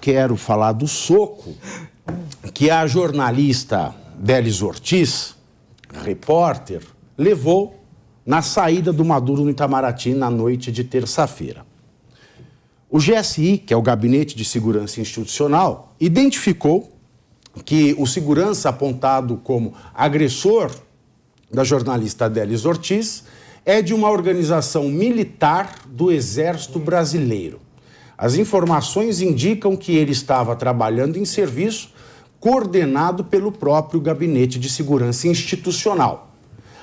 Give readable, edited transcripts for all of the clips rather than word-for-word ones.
quero falar do soco que a jornalista Délis Ortiz, repórter, levou na saída do Maduro no Itamaraty na noite de terça-feira. O GSI, que é o Gabinete de Segurança Institucional, identificou que o segurança apontado como agressor da jornalista Délis Ortiz é de uma organização militar do Exército Brasileiro. As informações indicam que ele estava trabalhando em serviço coordenado pelo próprio Gabinete de Segurança Institucional.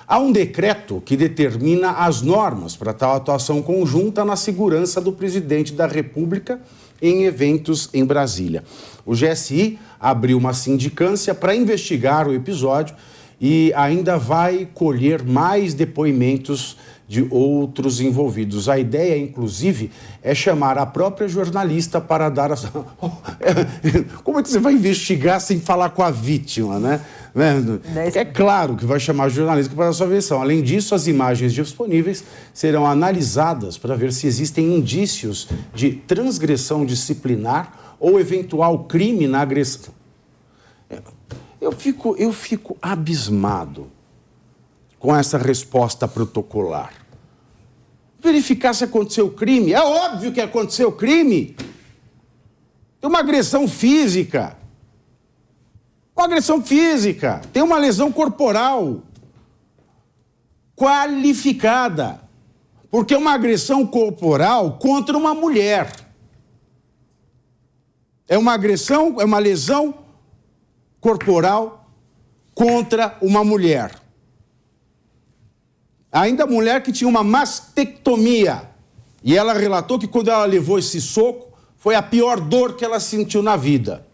Há um decreto que determina as normas para tal atuação conjunta na segurança do presidente da República em eventos em Brasília. O GSI abriu uma sindicância para investigar o episódio e ainda vai colher mais depoimentos de outros envolvidos. A ideia, inclusive, é chamar a própria jornalista para dar a... Como é que você vai investigar sem falar com a vítima, né? É claro que vai chamar a jornalista para dar a sua versão. Além disso, as imagens disponíveis serão analisadas para ver se existem indícios de transgressão disciplinar ou eventual crime na agressão. Eu fico abismado com essa resposta protocolar. Verificar se aconteceu crime. É óbvio que aconteceu crime. Tem uma agressão física. Uma agressão física. Tem uma lesão corporal qualificada. Porque é uma agressão corporal contra uma mulher. É uma agressão, é uma lesão corporal contra uma mulher. Ainda a mulher que tinha uma mastectomia. E ela relatou que quando ela levou esse soco, foi a pior dor que ela sentiu na vida.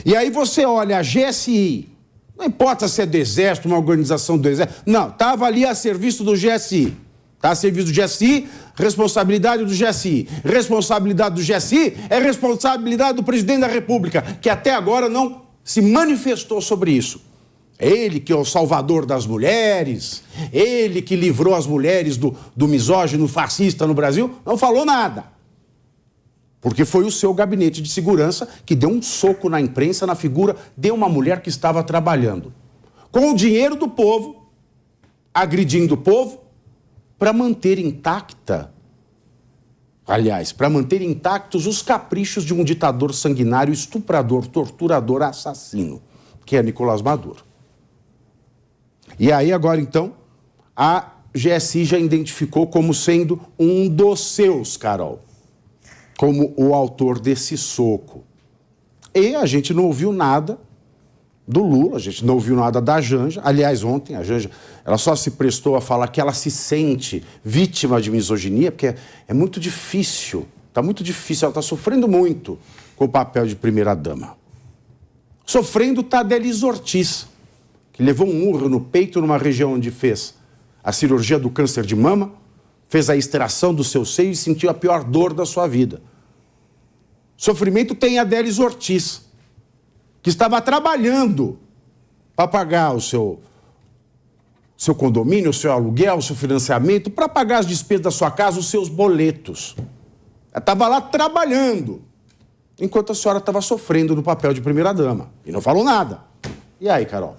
E aí você olha a GSI, não importa se é do Exército, uma organização do Exército, não, estava ali a serviço do GSI. Está a serviço do GSI, responsabilidade do GSI. Responsabilidade do GSI é responsabilidade do presidente da República, que até agora não se manifestou sobre isso. Ele que é o salvador das mulheres, ele que livrou as mulheres do misógino fascista no Brasil, não falou nada. Porque foi o seu gabinete de segurança que deu um soco na imprensa, na figura de uma mulher que estava trabalhando. Com o dinheiro do povo, agredindo o povo, para manter intacta, aliás, para manter intactos os caprichos de um ditador sanguinário, estuprador, torturador, assassino, que é Nicolás Maduro. E aí agora, então, a GSI já identificou como sendo um dos seus, Carol, como o autor desse soco. E a gente não ouviu nada do Lula, a gente não ouviu nada da Janja. Aliás, ontem a Janja, ela só se prestou a falar que ela se sente vítima de misoginia, porque é muito difícil, está muito difícil, ela está sofrendo muito com o papel de primeira-dama. Sofrendo está a Délis Ortiz, que levou um murro no peito numa região onde fez a cirurgia do câncer de mama, fez a extração do seu seio e sentiu a pior dor da sua vida. Sofrimento tem a Délis Ortiz, que estava trabalhando para pagar o seu condomínio, o seu aluguel, o seu financiamento, para pagar as despesas da sua casa, os seus boletos. Ela estava lá trabalhando, enquanto a senhora estava sofrendo no papel de primeira-dama. E não falou nada. E aí, Carol?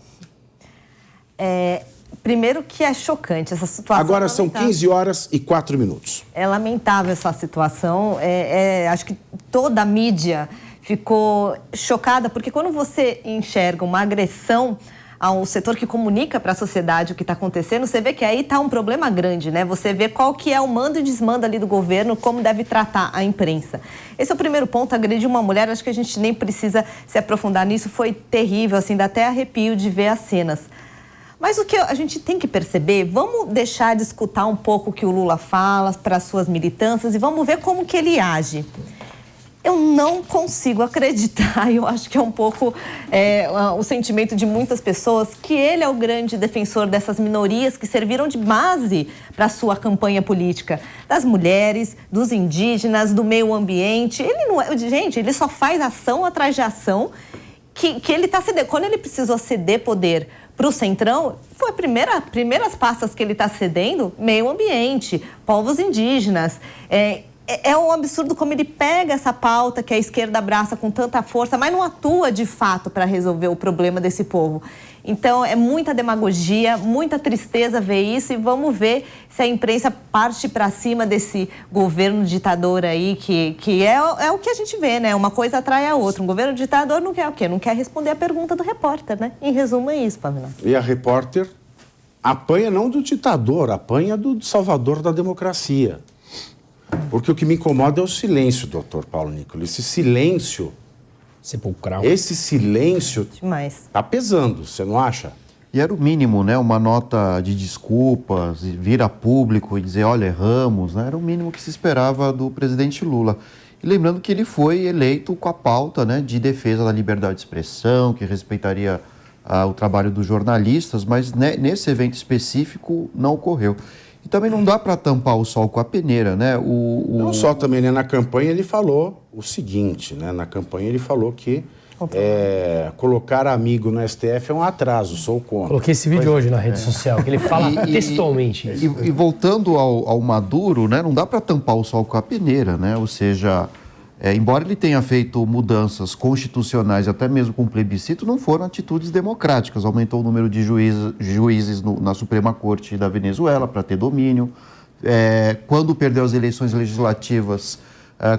Primeiro que é chocante essa situação. Agora são 15 horas e 4 minutos. É lamentável essa situação. Acho que toda a mídia ficou chocada, porque quando você enxerga uma agressão ao setor que comunica para a sociedade o que está acontecendo, você vê que aí está um problema grande, né? Você vê qual que é o mando e desmando ali do governo, como deve tratar a imprensa. Esse é o primeiro ponto, agredir uma mulher, acho que a gente nem precisa se aprofundar nisso, foi terrível, assim, dá até arrepio de ver as cenas. Mas o que a gente tem que perceber, vamos deixar de escutar um pouco o que o Lula fala para as suas militâncias e vamos ver como que ele age. Eu não consigo acreditar, eu acho que é um pouco o sentimento de muitas pessoas, que ele é o grande defensor dessas minorias que serviram de base para a sua campanha política. Das mulheres, dos indígenas, do meio ambiente. Ele não é, gente, ele só faz ação atrás de ação que ele está cedendo. Quando ele precisou ceder poder para o Centrão, foi primeiras pastas que ele está cedendo, meio ambiente, povos indígenas, É um absurdo como ele pega essa pauta que a esquerda abraça com tanta força, mas não atua de fato para resolver o problema desse povo. Então, é muita demagogia, muita tristeza ver isso e vamos ver se a imprensa parte para cima desse governo ditador aí, que é o que a gente vê, né? Uma coisa atrai a outra. Um governo ditador não quer o quê? Não quer responder a pergunta do repórter, né? Em resumo, é isso, Pavinato. E a repórter apanha não do ditador, apanha do salvador da democracia. Porque o que me incomoda é o silêncio, doutor Paulo Nicolai. Esse silêncio... sepulcral. Esse silêncio demais. Tá pesando, você não acha? E era o mínimo, né? Uma nota de desculpas, vir a público e dizer, olha, erramos, né? Era o mínimo que se esperava do presidente Lula. E lembrando que ele foi eleito com a pauta, né, de defesa da liberdade de expressão, que respeitaria o trabalho dos jornalistas, mas nesse evento específico não ocorreu. E também não dá para tampar o sol com a peneira, né? Não só também, né? Na campanha ele falou o seguinte, né? Na campanha ele falou que colocar amigo no STF é um atraso, sou contra. Coloquei esse vídeo hoje na rede social, que ele fala textualmente isso. E voltando ao Maduro, né? Não dá para tampar o sol com a peneira, né? Ou seja, embora ele tenha feito mudanças constitucionais, até mesmo com plebiscito, não foram atitudes democráticas. Aumentou o número de juízes na Suprema Corte da Venezuela para ter domínio. Quando perdeu as eleições legislativas,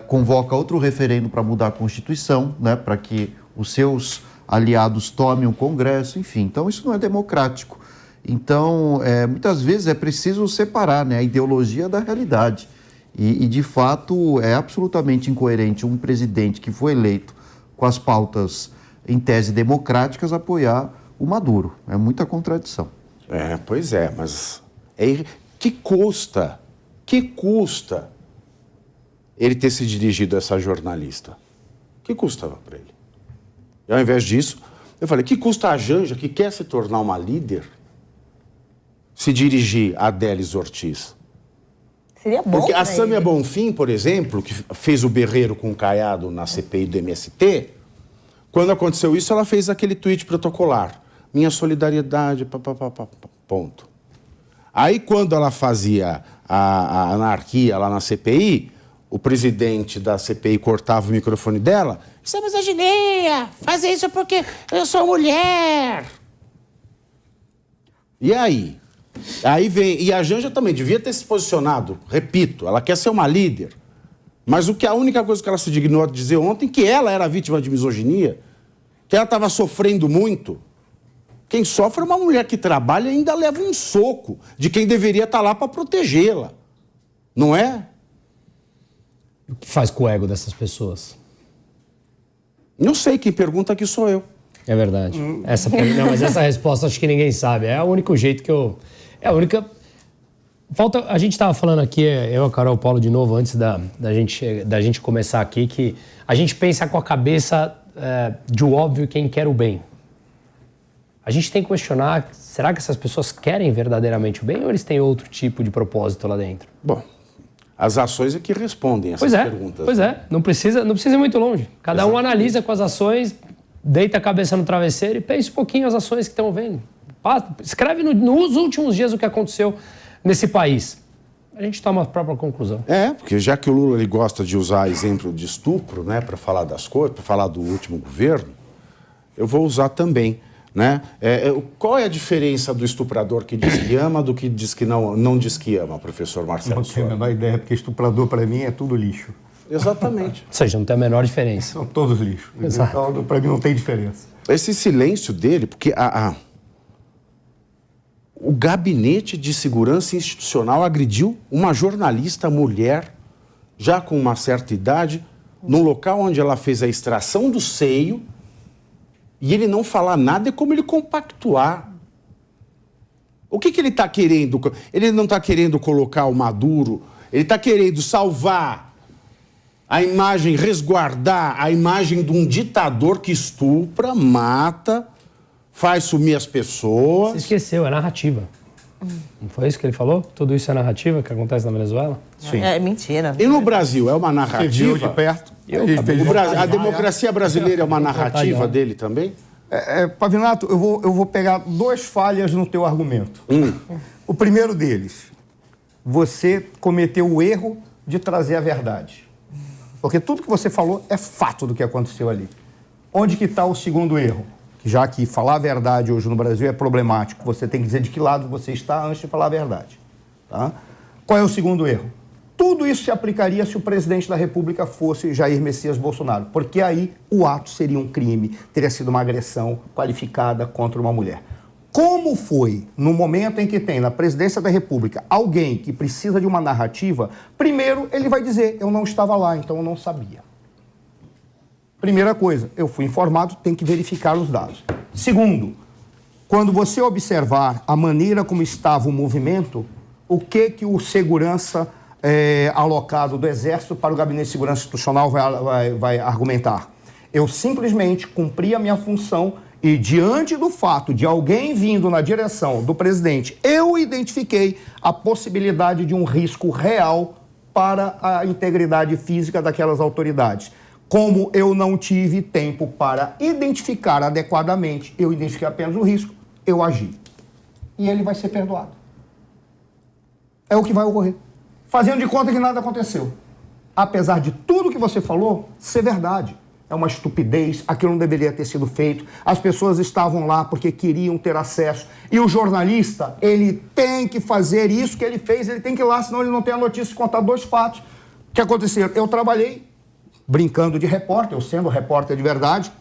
convoca outro referendo para mudar a Constituição, né, para que os seus aliados tomem o Congresso, enfim. Então, isso não é democrático. Então, muitas vezes é preciso separar, né, a ideologia da realidade. E, de fato, é absolutamente incoerente um presidente que foi eleito com as pautas, em tese, democráticas, apoiar o Maduro. É muita contradição. Pois é, mas que custa ele ter se dirigido a essa jornalista? Que custava para ele? E, ao invés disso, eu falei, que custa a Janja, que quer se tornar uma líder, se dirigir a Délis Ortiz? Seria bom. Porque a Sâmia Bonfim, por exemplo, que fez o berreiro com o Caiado na CPI do MST, quando aconteceu isso, ela fez aquele tweet protocolar. Minha solidariedade, ponto. Aí, quando ela fazia a anarquia lá na CPI, o presidente da CPI cortava o microfone dela. Isso é misoginia, fazer isso porque eu sou mulher. E aí? Aí vem, e a Janja também devia ter se posicionado, repito, ela quer ser uma líder, mas a única coisa que ela se dignou a dizer ontem, que ela era vítima de misoginia, que ela estava sofrendo muito. Quem sofre é uma mulher que trabalha e ainda leva um soco de quem deveria estar lá para protegê-la, não é? O que faz com o ego dessas pessoas? Não sei, quem pergunta aqui sou eu. É verdade. Não, mas essa resposta acho que ninguém sabe, é o único jeito que eu... É a única... A gente estava falando aqui, eu e a Carol Paulo de novo, antes da gente começar aqui, que a gente pensa com a cabeça de óbvio quem quer o bem. A gente tem que questionar, será que essas pessoas querem verdadeiramente o bem ou eles têm outro tipo de propósito lá dentro? Bom, as ações é que respondem essas perguntas. Pois é, não precisa ir muito longe. Cada um analisa com as ações, deita a cabeça no travesseiro e pensa um pouquinho as ações que estão vendo. Escreve nos últimos dias o que aconteceu nesse país. A gente toma a própria conclusão. Porque já que o Lula ele gosta de usar exemplo de estupro, né, para falar das coisas, para falar do último governo, eu vou usar também, né? Qual é a diferença do estuprador que diz que ama do que diz que não diz que ama, professor Marcelo? Não tenho a menor ideia, porque estuprador para mim é tudo lixo. Exatamente. Ou seja, não tem a menor diferença. São todos lixo. Então, para mim não tem diferença. Esse silêncio dele, porque o Gabinete de Segurança Institucional agrediu uma jornalista mulher, já com uma certa idade, num local onde ela fez a extração do seio, e ele não falar nada é como ele compactuar. O que ele está querendo? Ele não está querendo colocar o Maduro, ele está querendo salvar a imagem, resguardar a imagem de um ditador que estupra, mata, faz sumir as pessoas. Você esqueceu, é narrativa. Não foi isso que ele falou? Tudo isso é narrativa que acontece na Venezuela? Sim. É mentira. E no Brasil, é uma narrativa? Você viu de perto? A democracia brasileira é uma narrativa dele também? Pavinato, eu vou pegar duas falhas no teu argumento. O primeiro deles, você cometeu o erro de trazer a verdade. Porque tudo que você falou é fato do que aconteceu ali. Onde que está o segundo erro? Já que falar a verdade hoje no Brasil é problemático, você tem que dizer de que lado você está antes de falar a verdade. Tá? Qual é o segundo erro? Tudo isso se aplicaria se o presidente da República fosse Jair Messias Bolsonaro, porque aí o ato seria um crime, teria sido uma agressão qualificada contra uma mulher. Como foi no momento em que tem na presidência da República alguém que precisa de uma narrativa, primeiro ele vai dizer, eu não estava lá, então eu não sabia. Primeira coisa, eu fui informado, tem que verificar os dados. Segundo, quando você observar a maneira como estava o movimento, o que o segurança alocado do Exército para o Gabinete de Segurança Institucional vai argumentar? Eu simplesmente cumpri a minha função e, diante do fato de alguém vindo na direção do presidente, eu identifiquei a possibilidade de um risco real para a integridade física daquelas autoridades. Como eu não tive tempo para identificar adequadamente, eu identifiquei apenas o risco, eu agi. E ele vai ser perdoado. É o que vai ocorrer. Fazendo de conta que nada aconteceu. Apesar de tudo que você falou ser verdade. É uma estupidez, aquilo não deveria ter sido feito. As pessoas estavam lá porque queriam ter acesso. E o jornalista, ele tem que fazer isso que ele fez, ele tem que ir lá, senão ele não tem a notícia de contar dois fatos que aconteceram. Eu trabalhei brincando de repórter, eu sendo repórter de verdade,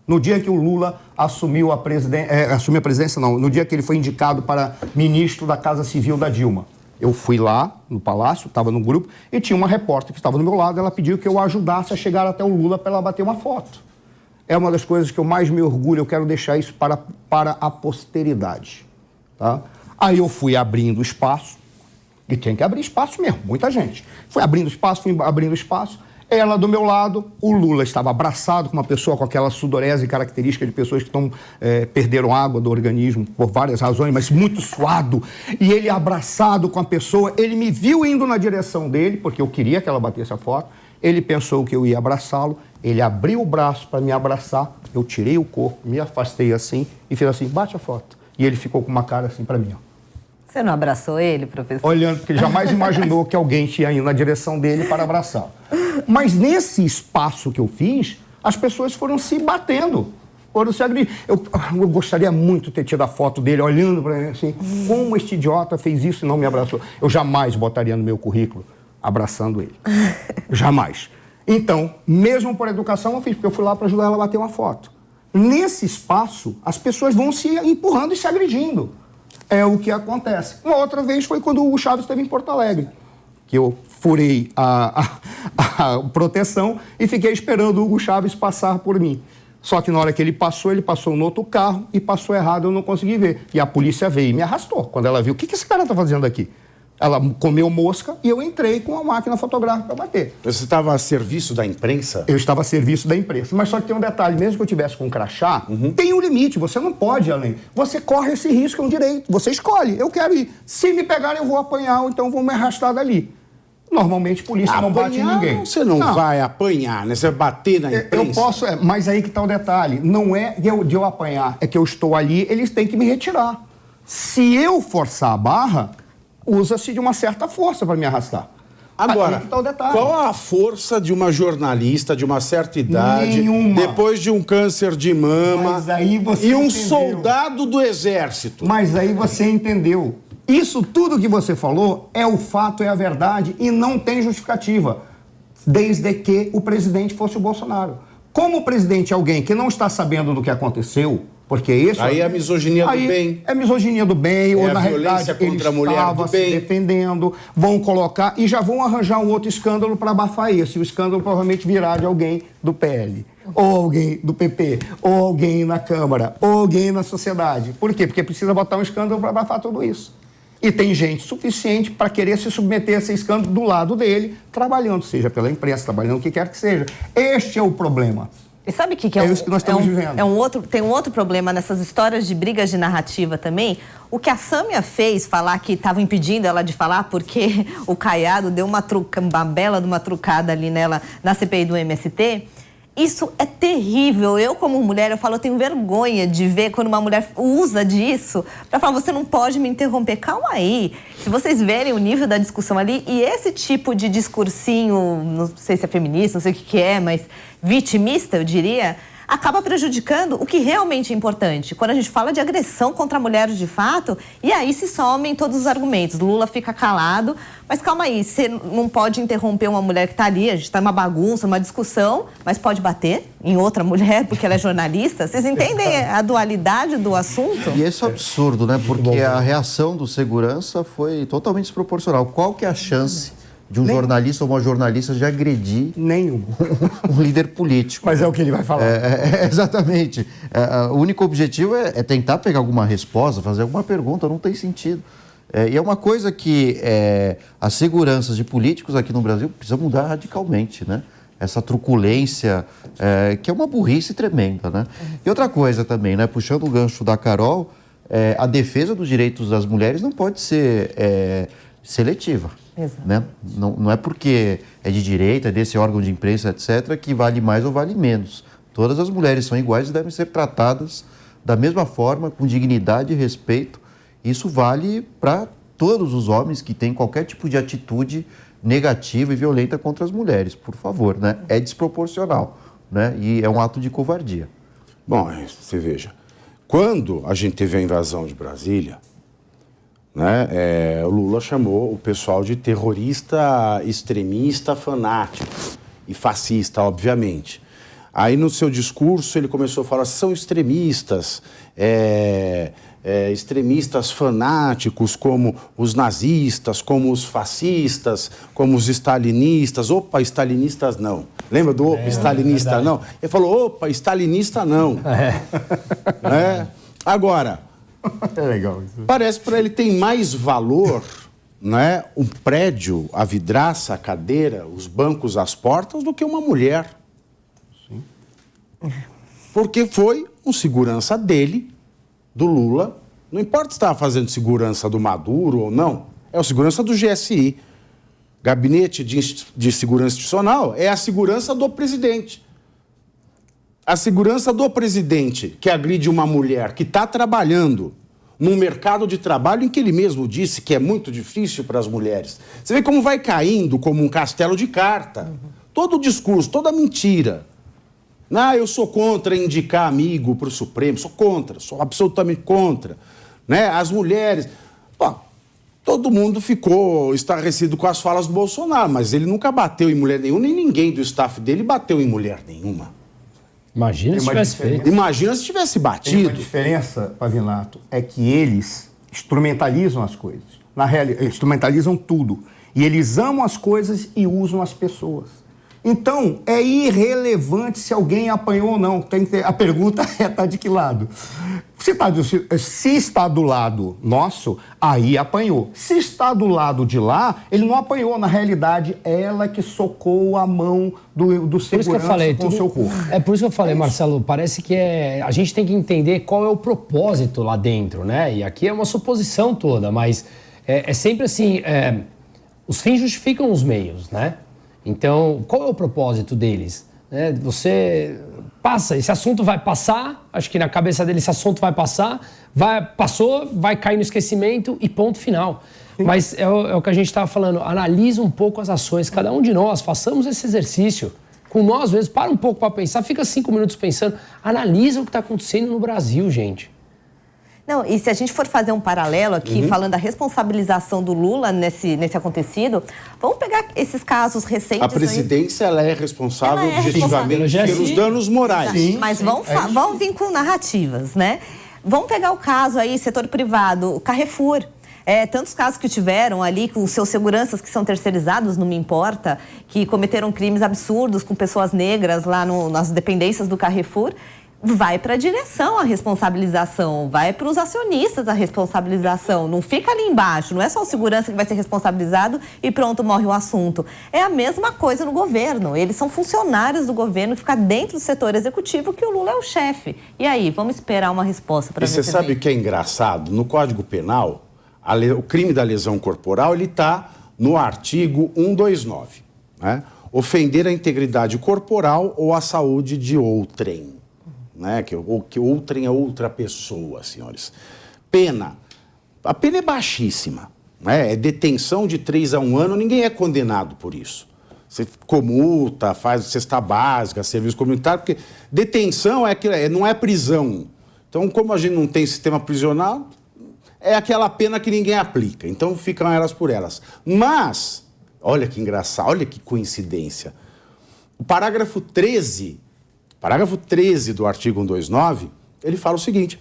no dia que o Lula assumiu a presidência, no dia que ele foi indicado para ministro da Casa Civil da Dilma. Eu fui lá no Palácio, estava no grupo, e tinha uma repórter que estava do meu lado, ela pediu que eu ajudasse a chegar até o Lula para ela bater uma foto. É uma das coisas que eu mais me orgulho, eu quero deixar isso para a posteridade. Tá? Aí eu fui abrindo espaço, e tem que abrir espaço mesmo, muita gente. Fui abrindo espaço, ela do meu lado, o Lula estava abraçado com uma pessoa com aquela sudorese característica de pessoas que perderam água do organismo por várias razões, mas muito suado. E ele abraçado com a pessoa, ele me viu indo na direção dele, porque eu queria que ela batesse a foto. Ele pensou que eu ia abraçá-lo, ele abriu o braço para me abraçar, eu tirei o corpo, me afastei assim e fiz assim, bate a foto. E ele ficou com uma cara assim para mim, ó. Você não abraçou ele, professor? Olhando, porque ele jamais imaginou que alguém tinha ido na direção dele para abraçar. Mas nesse espaço que eu fiz, as pessoas foram se batendo, foram se agredindo. Eu gostaria muito de ter tido a foto dele olhando para mim assim, como este idiota fez isso e não me abraçou. Eu jamais botaria no meu currículo abraçando ele. Jamais. Então, mesmo por educação, eu fiz, porque eu fui lá para ajudar ela a bater uma foto. Nesse espaço, as pessoas vão se empurrando e se agredindo. É o que acontece. Uma outra vez foi quando o Chaves esteve em Porto Alegre, que eu furei a proteção e fiquei esperando o Hugo Chaves passar por mim. Só que na hora que ele passou no outro carro e passou errado, eu não consegui ver. E a polícia veio e me arrastou. Quando ela viu, o que esse cara está fazendo aqui? Ela comeu mosca e eu entrei com a máquina fotográfica para bater. Você estava a serviço da imprensa? Eu estava a serviço da imprensa. Mas só que tem um detalhe, mesmo que eu tivesse com um crachá, tem um limite, você não pode ir além. Você corre esse risco, é um direito, você escolhe. Eu quero ir. Se me pegarem, eu vou apanhar, ou então vou me arrastar dali. Normalmente, polícia não bate em ninguém. Você não vai apanhar, né? Você vai bater na imprensa. Eu posso, mas aí que está o detalhe. Não é de eu apanhar, é que eu estou ali, eles têm que me retirar. Se eu forçar a barra, usa-se de uma certa força para me arrastar. Agora, qual a força de uma jornalista de uma certa idade, depois de um câncer de mama, e um soldado do Exército? Mas aí você entendeu. Isso tudo que você falou é o fato, é a verdade e não tem justificativa, desde que o presidente fosse o Bolsonaro. Como o presidente é alguém que não está sabendo do que aconteceu, porque isso... Aí é a misoginia do bem. É misoginia do bem, ou na realidade ele estava se defendendo, vão colocar e já vão arranjar um outro escândalo para abafar esse. O escândalo provavelmente virá de alguém do PL, ou alguém do PP, ou alguém na Câmara, ou alguém na sociedade. Por quê? Porque precisa botar um escândalo para abafar tudo isso. E tem gente suficiente para querer se submeter a esse escândalo do lado dele, trabalhando, seja pela imprensa, trabalhando o que quer que seja. Este é o problema. E sabe o que é isso que nós estamos vivendo. Tem um outro problema nessas histórias de brigas de narrativa também. O que a Sâmia fez, falar que estava impedindo ela de falar porque o Caiado deu uma bela de uma trucada ali nela na CPI do MST, Isso é terrível. Eu, como mulher, eu tenho vergonha de ver quando uma mulher usa disso para falar, você não pode me interromper. Calma aí. Se vocês verem o nível da discussão ali, e esse tipo de discursinho, não sei se é feminista, não sei o que é, mas vitimista, eu diria, acaba prejudicando o que realmente é importante. Quando a gente fala de agressão contra a mulher de fato, e aí se somem todos os argumentos. Lula fica calado, mas calma aí, você não pode interromper uma mulher que está ali, a gente está numa bagunça, numa discussão, mas pode bater em outra mulher porque ela é jornalista? Vocês entendem a dualidade do assunto? E esse é absurdo, né? Porque a reação do segurança foi totalmente desproporcional. Qual que é a chance de um jornalista ou uma jornalista de agredir Nenhum. um líder político? Mas é o que ele vai falar. Exatamente. O único objetivo é tentar pegar alguma resposta, fazer alguma pergunta, não tem sentido. E é uma coisa que as seguranças de políticos aqui no Brasil precisam mudar radicalmente, né? Essa truculência, que é uma burrice tremenda, né? E outra coisa também, né? Puxando o gancho da Carol, a defesa dos direitos das mulheres não pode ser seletiva. Né? Não é porque é de direita, é desse órgão de imprensa, etc., que vale mais ou vale menos. Todas as mulheres são iguais e devem ser tratadas da mesma forma, com dignidade e respeito. Isso vale para todos os homens que têm qualquer tipo de atitude negativa e violenta contra as mulheres, por favor, né? É desproporcional, né? E é um ato de covardia. Bom, você veja, quando a gente teve a invasão de Brasília, né, o Lula chamou o pessoal de terrorista, extremista, fanático e fascista, obviamente. Aí no seu discurso ele começou a falar, são extremistas, extremistas fanáticos como os nazistas, como os fascistas, como os stalinistas. Opa, stalinistas não. Lembra do opa, stalinista não? Ele falou, opa, stalinista não. Agora... É legal isso. Parece para ele tem mais valor, né, um prédio, a vidraça, a cadeira, os bancos, as portas, do que uma mulher. Sim. Porque foi um segurança dele, do Lula. Não importa se estava fazendo segurança do Maduro ou não, é o segurança do GSI. Gabinete de Segurança Institucional é a segurança do presidente. A segurança do presidente que agride uma mulher que está trabalhando num mercado de trabalho em que ele mesmo disse que é muito difícil para as mulheres. Você vê como vai caindo como um castelo de carta. Todo o discurso, toda a mentira. Eu sou contra indicar amigo para o Supremo, sou contra, sou absolutamente contra. Né? As mulheres... todo mundo ficou estarrecido com as falas do Bolsonaro, mas ele nunca bateu em mulher nenhuma, nem ninguém do staff dele bateu em mulher nenhuma. Imagina se tivesse feito. Imagina se tivesse batido. Tem uma diferença, Pavinato, é que eles instrumentalizam as coisas. Na realidade, instrumentalizam tudo. E eles amam as coisas e usam as pessoas. Então, é irrelevante se alguém apanhou ou não. A pergunta tá de que lado? Se está do lado nosso, aí apanhou. Se está do lado de lá, ele não apanhou. Na realidade, ela que socou a mão do segurança com o seu corpo. É por isso que eu falei, Marcelo, parece que a gente tem que entender qual é o propósito lá dentro, né? E aqui é uma suposição toda, mas é sempre assim, os fins justificam os meios, né? Então, qual é o propósito deles? Você passa, esse assunto vai passar, acho que na cabeça dele esse assunto vai passar, passou, vai cair no esquecimento e ponto final. Sim. Mas é o que a gente estava falando, analisa um pouco as ações, cada um de nós, façamos esse exercício. Com nós, às vezes, para um pouco para pensar, fica 5 minutos pensando, analisa o que está acontecendo no Brasil, gente. Não, e se a gente for fazer um paralelo aqui, falando da responsabilização do Lula nesse acontecido, vamos pegar esses casos recentes... A presidência, ela é responsável objetivamente pelos danos morais. Sim, mas vamos vir com narrativas, né? Vamos pegar o caso aí, setor privado, o Carrefour. Tantos casos que tiveram ali com seus seguranças que são terceirizados, não me importa, que cometeram crimes absurdos com pessoas negras lá nas dependências do Carrefour. Vai para a direção a responsabilização, vai para os acionistas a responsabilização, não fica ali embaixo, não é só o segurança que vai ser responsabilizado e pronto, morre o assunto. É a mesma coisa no governo, eles são funcionários do governo que ficam dentro do setor executivo que o Lula é o chefe. E aí, vamos esperar uma resposta para ver. E você sabe o que é engraçado? No Código Penal, o crime da lesão corporal, ele está no artigo 129, né? ofender a integridade corporal ou a saúde de outrem. Né? Que outrem é outra pessoa, senhores. Pena. A pena é baixíssima. Né? É detenção de 3 a 1 ano, ninguém é condenado por isso. Você comuta, faz cesta básica, serviço comunitário, porque detenção não é prisão. Então, como a gente não tem sistema prisional, é aquela pena que ninguém aplica. Então, ficam elas por elas. Mas, olha que engraçado, olha que coincidência. O parágrafo 13 do artigo 129, ele fala o seguinte: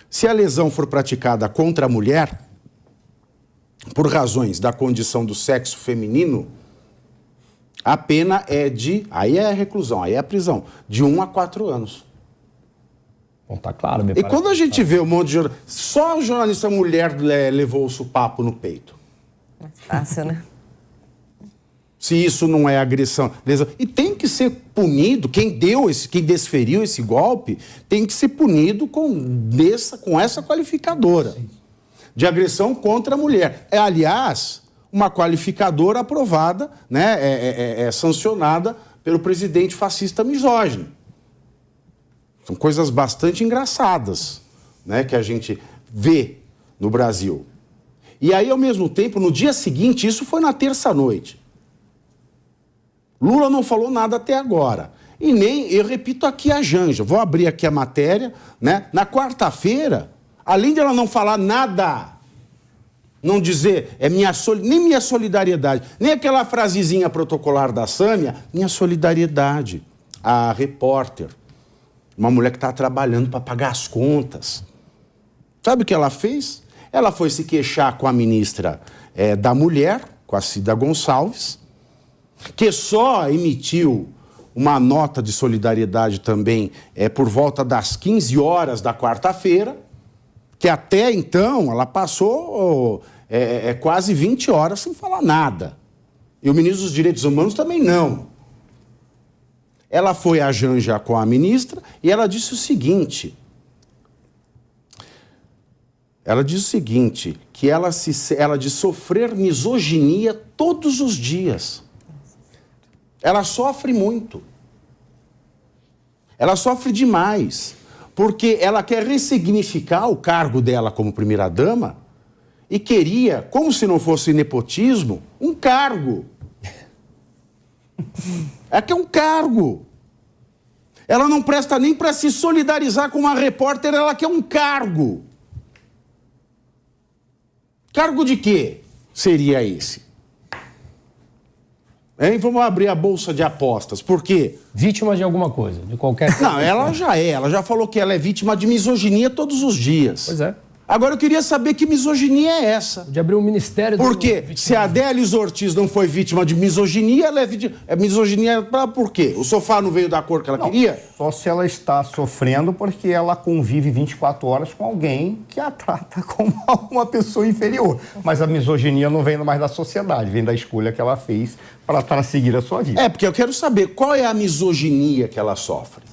se a lesão for praticada contra a mulher, por razões da condição do sexo feminino, a pena é aí é a reclusão, aí é a prisão, de 1 a 4 anos. Bom, tá claro, E quando a gente vê um monte de jornalista, só a jornalista mulher levou o supapo no peito. É fácil, né? Se isso não é agressão, lesão. E tem que ser punido, quem desferiu esse golpe, tem que ser punido com essa qualificadora de agressão contra a mulher. Aliás, uma qualificadora aprovada, né, sancionada pelo presidente fascista misógino. São coisas bastante engraçadas, né, que a gente vê no Brasil. E aí, ao mesmo tempo, no dia seguinte, isso foi na terça-noite, Lula não falou nada até agora. E nem, eu repito aqui a Janja, vou abrir aqui a matéria, né? Na quarta-feira, além de ela não falar nada, não dizer nem minha solidariedade, nem aquela frasezinha protocolar da Sâmia, minha solidariedade à repórter, uma mulher que está trabalhando para pagar as contas. Sabe o que ela fez? Ela foi se queixar com a ministra da Mulher, com a Cida Gonçalves, que só emitiu uma nota de solidariedade também por volta das 15 horas da quarta-feira, que até então ela passou quase 20 horas sem falar nada. E o ministro dos Direitos Humanos também não. Ela foi à Janja com a ministra e ela disse o seguinte... que ela de sofrer misoginia todos os dias. Ela sofre muito. Ela sofre demais. Porque ela quer ressignificar o cargo dela como primeira-dama e queria, como se não fosse nepotismo, um cargo. Ela quer um cargo. Ela não presta nem para se solidarizar com uma repórter, ela quer um cargo. Cargo de quê seria esse? Hein? Vamos abrir a bolsa de apostas. Por quê? Vítima de alguma coisa, de qualquer coisa. Não, ela já falou que ela é vítima de misoginia todos os dias. Pois é. Agora eu queria saber que misoginia é essa. De abrir um ministério... Porque se a Adélis Ortiz não foi vítima de misoginia, ela é misoginia por quê? O sofá não veio da cor que ela queria? Só se ela está sofrendo porque ela convive 24 horas com alguém que a trata como uma pessoa inferior. Mas a misoginia não vem mais da sociedade, vem da escolha que ela fez para seguir a sua vida. Porque eu quero saber qual é a misoginia que ela sofre.